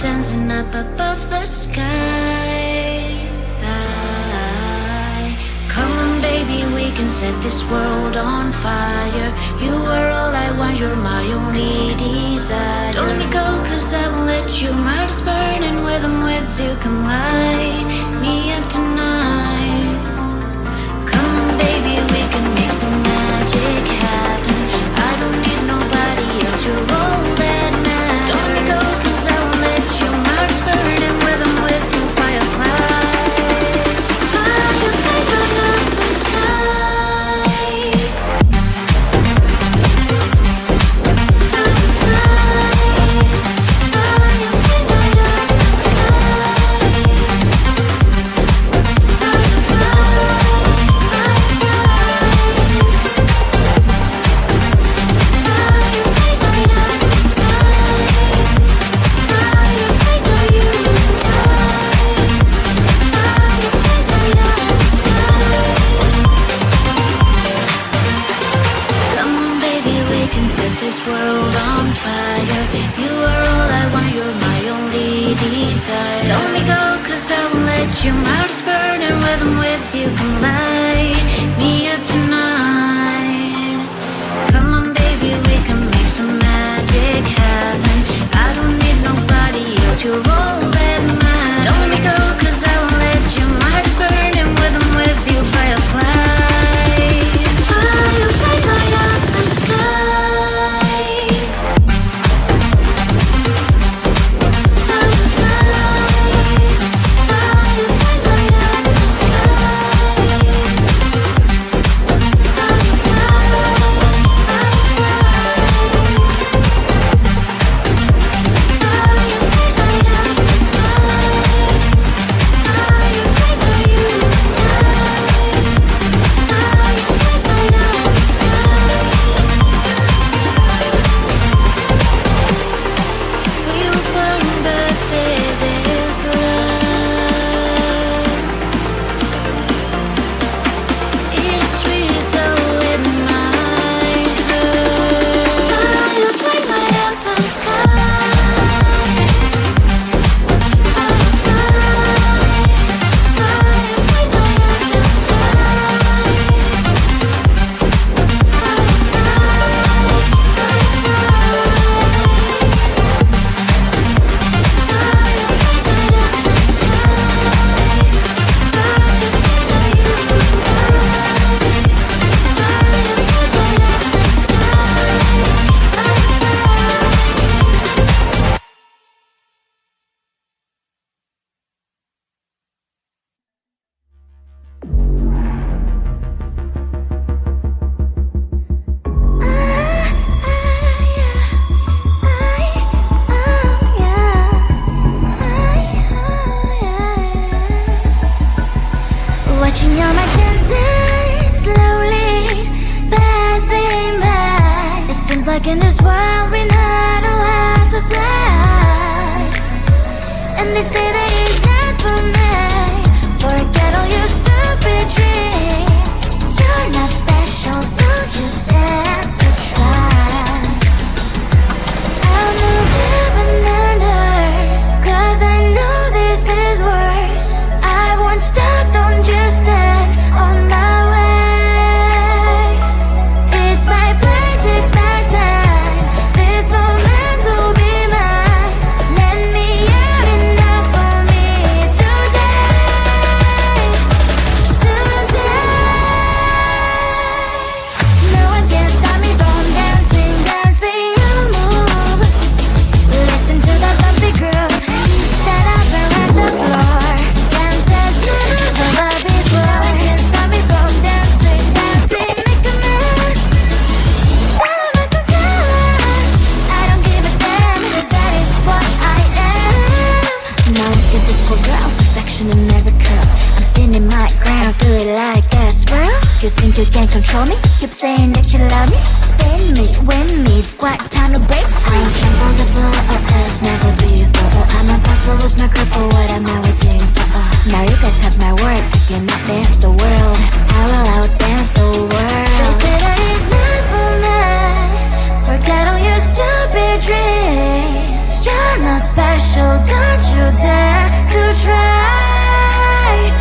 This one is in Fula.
dancing up above the sky. Come on baby, we can set this world on fire. You are all I want, you're my only desire. Don't let me go, cause I won't let you. My heart is burning, when I'm with you, come light me up tonight. Come on baby, we can make some magic happen. I don't need nobody else, you're all that matters. Don't let me go, cause I won't let you. My heart is burning, when I'm with you, firefly. Your heart is burning, when I'm with you, come light me up tonight. Come on baby, we can make some magic happen. I don't need nobody else, you're all that matters. Don't let me go, cause I won't let you. My heart is burning, when I'm with you, firefly. Fireflies light up the sky. Like in this world we not allowed to fly. And they say that it's not for me. Forget all your stupid dreams. You're not special, don't you dare to try. I'll move heaven and earth, cause I know this is worth. I won't stop, don't just stand on my way. It's my place, it's my time. This moment will be mine. Let me out enough for me today. No one can stop me from dancing, dancing on the move. Listen to the bumpy groove. Stand up and rock the floor. Dance as never before. No one can stop me from dancing, dancing, make a mess. Make a chaos. I don't give a damn, cause that is what I am. Now look at this poor girl, perfection in every curl. I'm standing my ground, do it like a swirl. You think you can control me? Keep saying that you love me. Spin me, win me, it's quite time to break free. I'll trample the floor, as never before. I'm about to lose my grip, but what am I waiting for? Now you guys have my word, you not dance the world. I will outdance the world. They say that it's not for me. Forget all your stupid dreams. You're not not special, don't you dare to try.